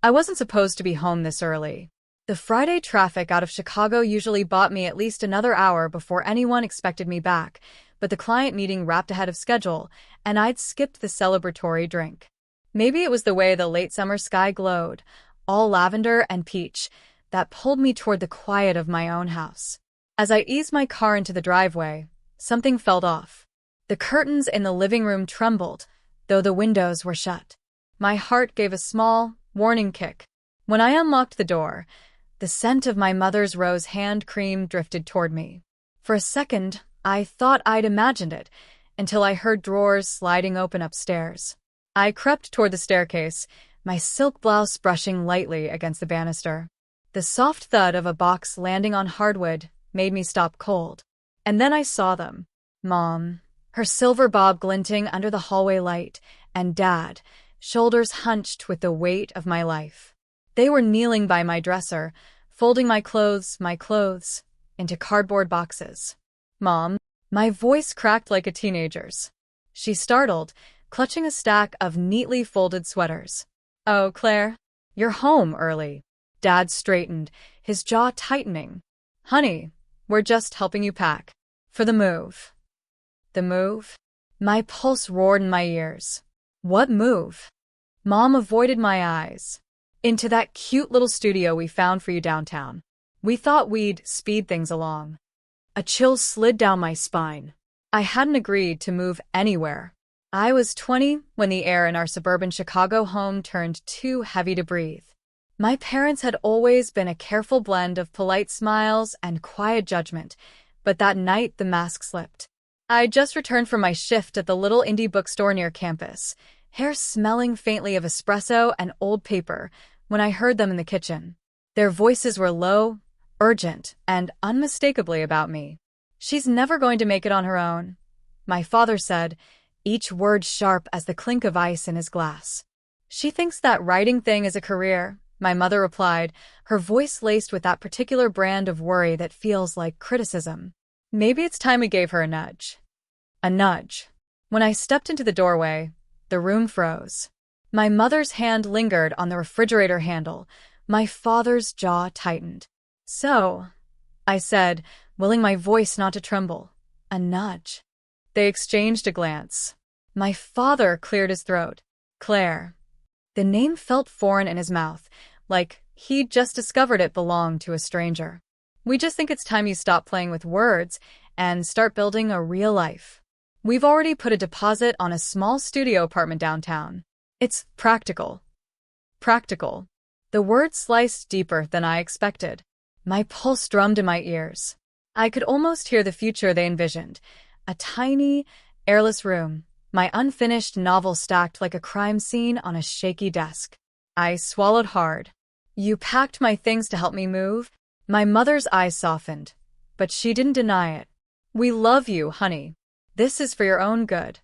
I wasn't supposed to be home this early. The Friday traffic out of Chicago usually bought me at least another hour before anyone expected me back, but the client meeting wrapped ahead of schedule, and I'd skipped the celebratory drink. Maybe it was the way the late summer sky glowed, all lavender and peach, that pulled me toward the quiet of my own house. As I eased my car into the driveway, something felt off. The curtains in the living room trembled, though the windows were shut. My heart gave a small, warning kick. When I unlocked the door, the scent of my mother's rose hand cream drifted toward me. For a second, I thought I'd imagined it, until I heard drawers sliding open upstairs. I crept toward the staircase, my silk blouse brushing lightly against the banister. The soft thud of a box landing on hardwood made me stop cold. And then I saw them. Mom, her silver bob glinting under the hallway light, and Dad, shoulders hunched with the weight of my life. They were kneeling by my dresser, folding my clothes, into cardboard boxes. Mom, my voice cracked like a teenager's. She startled, clutching a stack of neatly folded sweaters. Oh, Claire, you're home early. Dad straightened, his jaw tightening. Honey, we're just helping you pack. For the move. The move? My pulse roared in my ears. What move? Mom avoided my eyes. Into that cute little studio we found for you downtown. We thought we'd speed things along. A chill slid down my spine. I hadn't agreed to move anywhere. I was 20 when the air in our suburban Chicago home turned too heavy to breathe. My parents had always been a careful blend of polite smiles and quiet judgment, but that night the mask slipped. I'd just returned from my shift at the little indie bookstore near campus, hair smelling faintly of espresso and old paper, when I heard them in the kitchen. Their voices were low, urgent, and unmistakably about me. She's never going to make it on her own, my father said, each word sharp as the clink of ice in his glass. She thinks that writing thing is a career, my mother replied, her voice laced with that particular brand of worry that feels like criticism. Maybe it's time we gave her a nudge. A nudge. When I stepped into the doorway, the room froze. My mother's hand lingered on the refrigerator handle. My father's jaw tightened. So, I said, willing my voice not to tremble, a nudge. They exchanged a glance. My father cleared his throat. Claire. The name felt foreign in his mouth, like he'd just discovered it belonged to a stranger. We just think it's time you stop playing with words and start building a real life. We've already put a deposit on a small studio apartment downtown. It's practical. Practical. The words sliced deeper than I expected. My pulse drummed in my ears. I could almost hear the future they envisioned. A tiny, airless room, my unfinished novel stacked like a crime scene on a shaky desk. I swallowed hard. You packed my things to help me move? My mother's eyes softened, but she didn't deny it. We love you, honey. This is for your own good.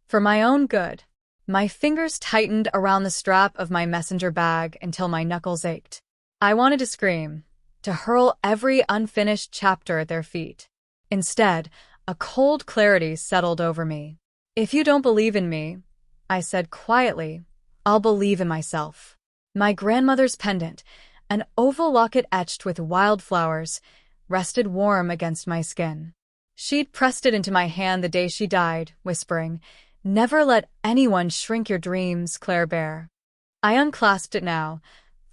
For my own good. My fingers tightened around the strap of my messenger bag until my knuckles ached. I wanted to scream, to hurl every unfinished chapter at their feet. Instead, a cold clarity settled over me. If you don't believe in me, I said quietly, I'll believe in myself. My grandmother's pendant, an oval locket etched with wildflowers, rested warm against my skin. She'd pressed it into my hand the day she died, whispering, Never let anyone shrink your dreams, Claire Bear. I unclasped it now,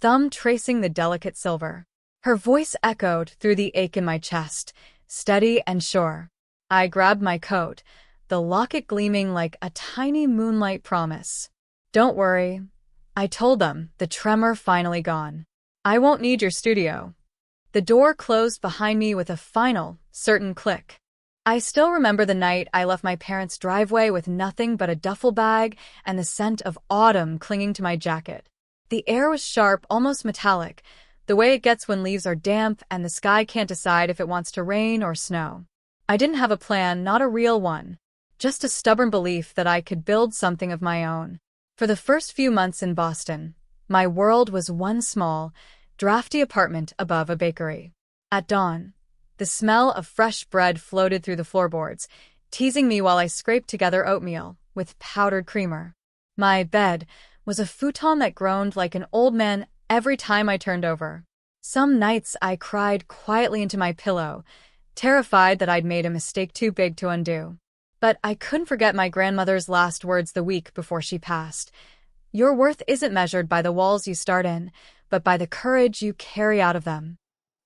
thumb tracing the delicate silver. Her voice echoed through the ache in my chest, steady and sure. I grabbed my coat, the locket gleaming like a tiny moonlight promise. Don't worry, I told them, the tremor finally gone. I won't need your studio. The door closed behind me with a final, certain click. I still remember the night I left my parents' driveway with nothing but a duffel bag and the scent of autumn clinging to my jacket. The air was sharp, almost metallic, the way it gets when leaves are damp and the sky can't decide if it wants to rain or snow. I didn't have a plan, not a real one, just a stubborn belief that I could build something of my own. For the first few months in Boston, my world was one small, drafty apartment above a bakery. At dawn, the smell of fresh bread floated through the floorboards, teasing me while I scraped together oatmeal with powdered creamer. My bed was a futon that groaned like an old man every time I turned over. Some nights I cried quietly into my pillow, terrified that I'd made a mistake too big to undo. But I couldn't forget my grandmother's last words the week before she passed. Your worth isn't measured by the walls you start in, but by the courage you carry out of them.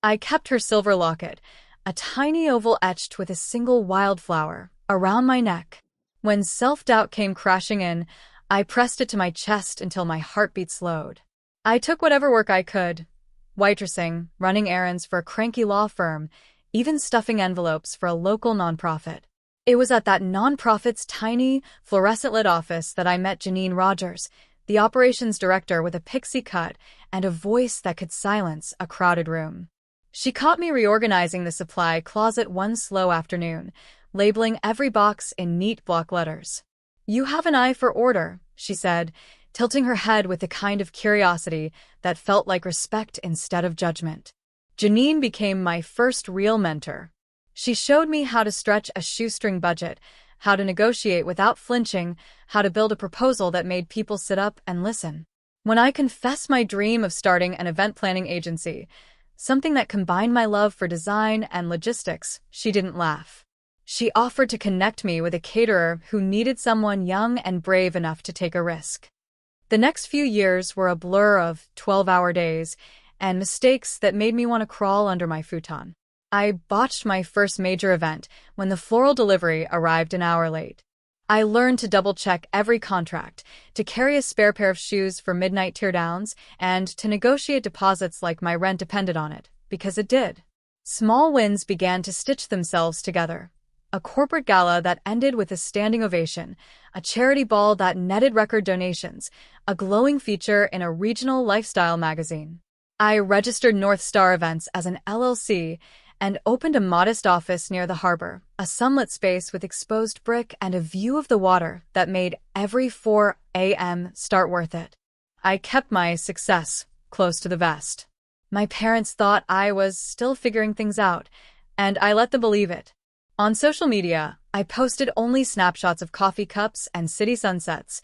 I kept her silver locket, a tiny oval etched with a single wildflower, around my neck. When self-doubt came crashing in, I pressed it to my chest until my heartbeat slowed. I took whatever work I could, waitressing, running errands for a cranky law firm, even stuffing envelopes for a local nonprofit. It was at that nonprofit's tiny, fluorescent-lit office that I met Janine Rogers, the operations director with a pixie cut and a voice that could silence a crowded room. She caught me reorganizing the supply closet one slow afternoon, labeling every box in neat block letters. You have an eye for order, she said, tilting her head with the kind of curiosity that felt like respect instead of judgment. Janine became my first real mentor. She showed me how to stretch a shoestring budget, how to negotiate without flinching, how to build a proposal that made people sit up and listen. When I confessed my dream of starting an event planning agency, something that combined my love for design and logistics, she didn't laugh. She offered to connect me with a caterer who needed someone young and brave enough to take a risk. The next few years were a blur of 12-hour days and mistakes that made me want to crawl under my futon. I botched my first major event when the floral delivery arrived an hour late. I learned to double-check every contract, to carry a spare pair of shoes for midnight teardowns, and to negotiate deposits like my rent depended on it, because it did. Small wins began to stitch themselves together. A corporate gala that ended with a standing ovation, a charity ball that netted record donations, a glowing feature in a regional lifestyle magazine. I registered North Star Events as an LLC and opened a modest office near the harbor, a sunlit space with exposed brick and a view of the water that made every 4 a.m. start worth it. I kept my success close to the vest. My parents thought I was still figuring things out, and I let them believe it. On social media, I posted only snapshots of coffee cups and city sunsets,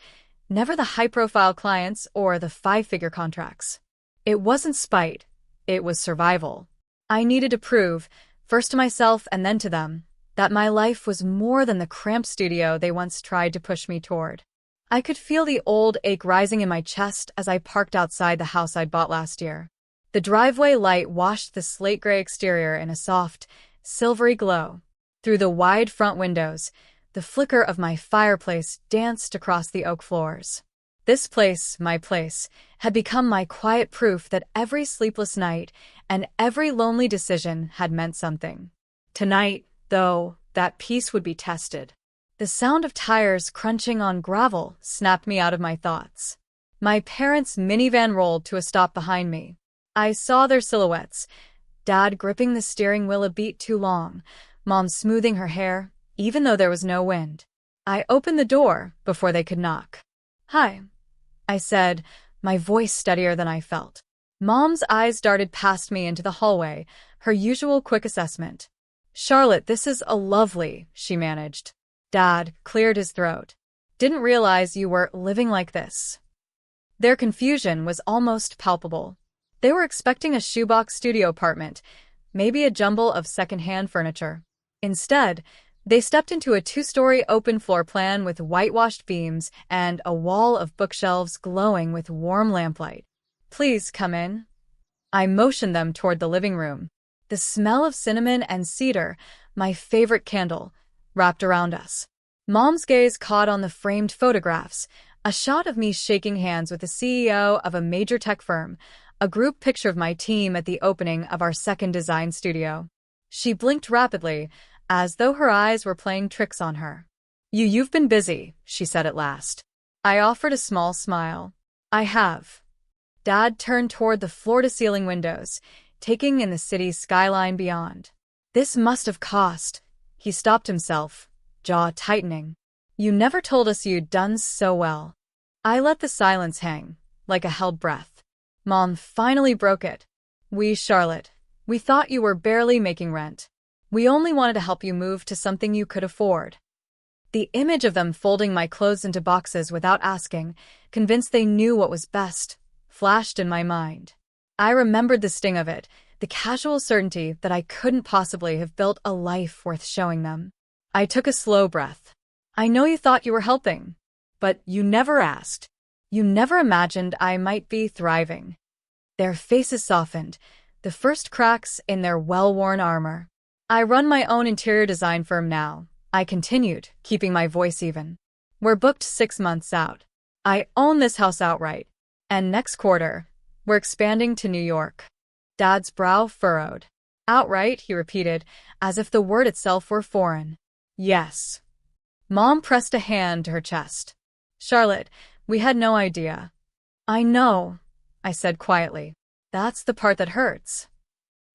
never the high-profile clients or the 5-figure contracts. It wasn't spite, it was survival. I needed to prove, first to myself and then to them, that my life was more than the cramped studio they once tried to push me toward. I could feel the old ache rising in my chest as I parked outside the house I'd bought last year. The driveway light washed the slate-gray exterior in a soft, silvery glow. Through the wide front windows, the flicker of my fireplace danced across the oak floors. This place, my place, had become my quiet proof that every sleepless night and every lonely decision had meant something. Tonight, though, that peace would be tested. The sound of tires crunching on gravel snapped me out of my thoughts. My parents' minivan rolled to a stop behind me. I saw their silhouettes, Dad gripping the steering wheel a beat too long, Mom smoothing her hair, even though there was no wind. I opened the door before they could knock. "Hi," I said, my voice steadier than I felt. Mom's eyes darted past me into the hallway, her usual quick assessment. "Charlotte, this is a lovely," she managed. Dad cleared his throat. "Didn't realize you were living like this." Their confusion was almost palpable. They were expecting a shoebox studio apartment, maybe a jumble of second-hand furniture. Instead, they stepped into a 2-story open floor plan with whitewashed beams and a wall of bookshelves glowing with warm lamplight. "Please come in." I motioned them toward the living room. The smell of cinnamon and cedar, my favorite candle, wrapped around us. Mom's gaze caught on the framed photographs, a shot of me shaking hands with the CEO of a major tech firm, a group picture of my team at the opening of our second design studio. She blinked rapidly, as though her eyes were playing tricks on her. You've been busy," she said at last. I offered a small smile. "I have." Dad turned toward the floor-to-ceiling windows, taking in the city's skyline beyond. "This must have cost." He stopped himself, jaw tightening. "You never told us you'd done so well." I let the silence hang, like a held breath. Mom finally broke it. Charlotte, we thought you were barely making rent. We only wanted to help you move to something you could afford." The image of them folding my clothes into boxes without asking, convinced they knew what was best, flashed in my mind. I remembered the sting of it, the casual certainty that I couldn't possibly have built a life worth showing them. I took a slow breath. I know you thought you were helping, but you never asked. You never imagined I might be thriving. Their faces softened, the first cracks in their well-worn armor. I run my own interior design firm now, I continued, keeping my voice even. We're booked 6 months out. I own this house outright. And next quarter, we're expanding to New York. Dad's brow furrowed. Outright, he repeated, as if the word itself were foreign. Yes. Mom pressed a hand to her chest. Charlotte, we had no idea. I know, I said quietly. That's the part that hurts.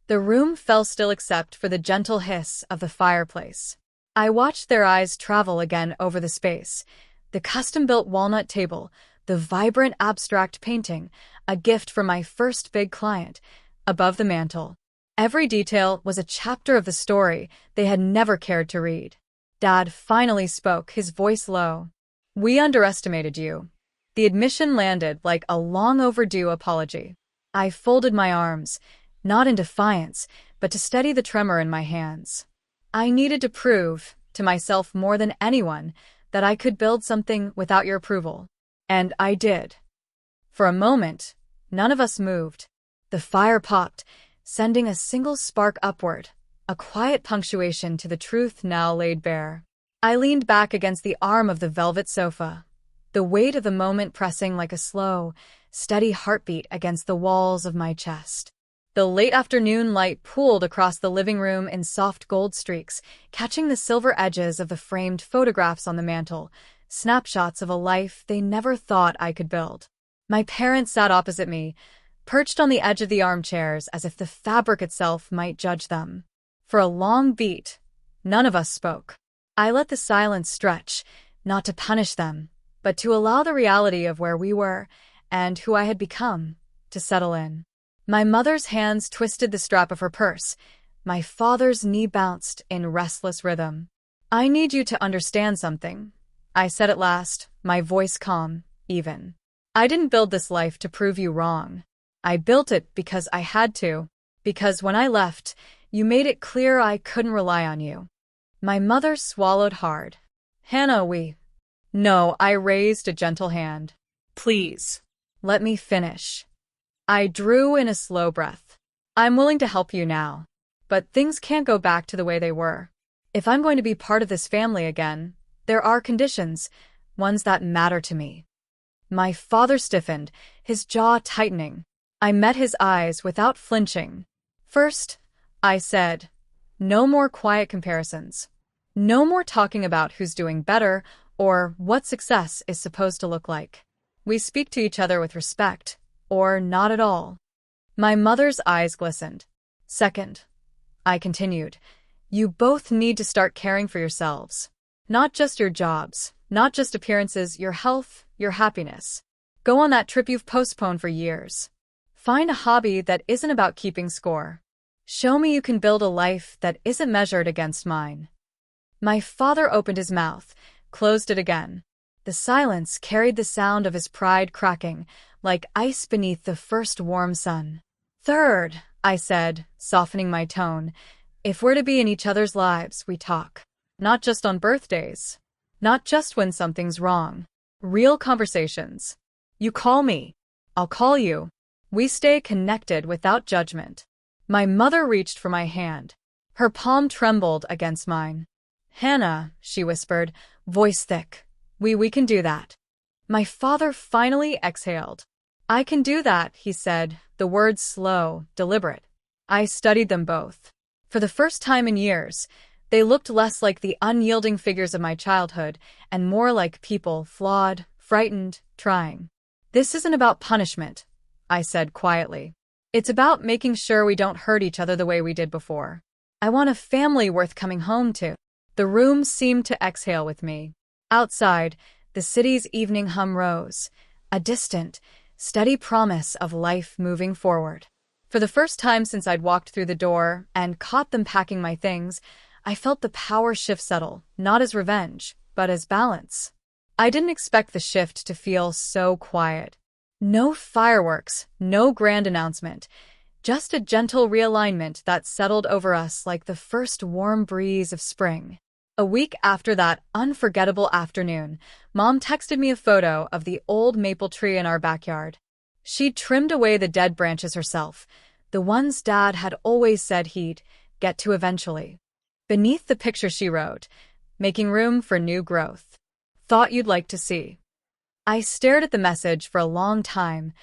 The room fell still except for the gentle hiss of the fireplace. I watched their eyes travel again over the space. The custom-built walnut table, the vibrant abstract painting, a gift from my first big client, above the mantel. Every detail was a chapter of the story they had never cared to read. Dad finally spoke, his voice low. We underestimated you. The admission landed like a long-overdue apology. I folded my arms, not in defiance, but to steady the tremor in my hands. I needed to prove, to myself more than anyone, that I could build something without your approval. And I did. For a moment, none of us moved. The fire popped, sending a single spark upward, a quiet punctuation to the truth now laid bare. I leaned back against the arm of the velvet sofa, the weight of the moment pressing like a slow, steady heartbeat against the walls of my chest. The late afternoon light pooled across the living room in soft gold streaks, catching the silver edges of the framed photographs on the mantel, snapshots of a life they never thought I could build. My parents sat opposite me, perched on the edge of the armchairs as if the fabric itself might judge them. For a long beat, none of us spoke. I let the silence stretch, not to punish them, but to allow the reality of where we were and who I had become to settle in. My mother's hands twisted the strap of her purse. My father's knee bounced in restless rhythm. I need you to understand something, I said at last, my voice calm, even. I didn't build this life to prove you wrong. I built it because I had to, because when I left, you made it clear I couldn't rely on you. My mother swallowed hard. Hannah, No, I raised a gentle hand. Please, let me finish. I drew in a slow breath. I'm willing to help you now, but things can't go back to the way they were. If I'm going to be part of this family again, there are conditions, ones that matter to me. My father stiffened, his jaw tightening. I met his eyes without flinching. First, I said, no more quiet comparisons. No more talking about who's doing better or what success is supposed to look like. We speak to each other with respect, or not at all. My mother's eyes glistened. Second, I continued, you both need to start caring for yourselves. Not just your jobs, not just appearances, your health, your happiness. Go on that trip you've postponed for years. Find a hobby that isn't about keeping score. Show me you can build a life that isn't measured against mine. My father opened his mouth, closed it again. The silence carried the sound of his pride cracking, like ice beneath the first warm sun. Third, I said, softening my tone, if we're to be in each other's lives, we talk. Not just on birthdays. Not just when something's wrong. Real conversations. You call me. I'll call you. We stay connected without judgment. My mother reached for my hand. Her palm trembled against mine. Hannah, she whispered, voice thick. We can do that. My father finally exhaled. I can do that, he said, the words slow, deliberate. I studied them both. For the first time in years, they looked less like the unyielding figures of my childhood and more like people, flawed, frightened, trying. This isn't about punishment, I said quietly. It's about making sure we don't hurt each other the way we did before. I want a family worth coming home to. The room seemed to exhale with me. Outside, the city's evening hum rose, a distant, steady promise of life moving forward. For the first time since I'd walked through the door and caught them packing my things, I felt the power shift settle, not as revenge, but as balance. I didn't expect the shift to feel so quiet. No fireworks, no grand announcement, just a gentle realignment that settled over us like the first warm breeze of spring. A week after that unforgettable afternoon, Mom texted me a photo of the old maple tree in our backyard. She'd trimmed away the dead branches herself, the ones Dad had always said he'd get to eventually. Beneath the picture she wrote, "Making room for new growth. Thought you'd like to see." I stared at the message for a long time,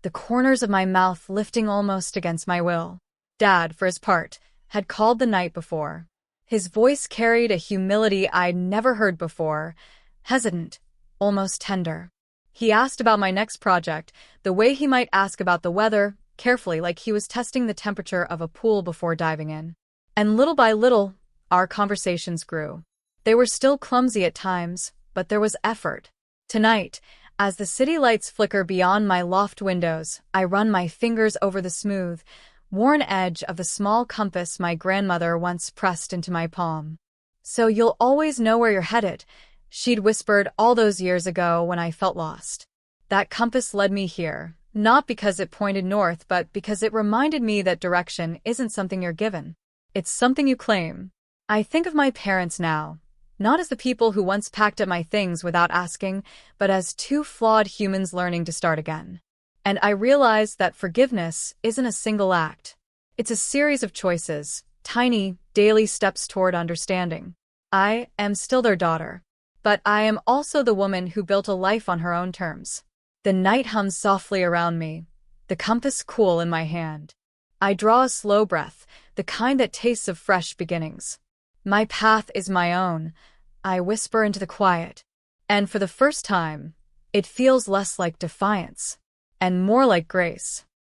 the corners of my mouth lifting almost against my will. Dad, for his part, had called the night before. His voice carried a humility I'd never heard before, hesitant, almost tender. He asked about my next project, the way he might ask about the weather, carefully, like he was testing the temperature of a pool before diving in. And little by little, our conversations grew. They were still clumsy at times, but there was effort. Tonight, as the city lights flicker beyond my loft windows, I run my fingers over the smooth, worn edge of the small compass my grandmother once pressed into my palm. "So you'll always know where you're headed," she'd whispered all those years ago when I felt lost. That compass led me here, not because it pointed north, but because it reminded me that direction isn't something you're given. It's something you claim. I think of my parents now, not as the people who once packed up my things without asking, but as two flawed humans learning to start again. And I realized that forgiveness isn't a single act. It's a series of choices, tiny, daily steps toward understanding. I am still their daughter, but I am also the woman who built a life on her own terms. The night hums softly around me, the compass cool in my hand. I draw a slow breath, the kind that tastes of fresh beginnings. My path is my own, I whisper into the quiet. And for the first time, it feels less like defiance and more like grace.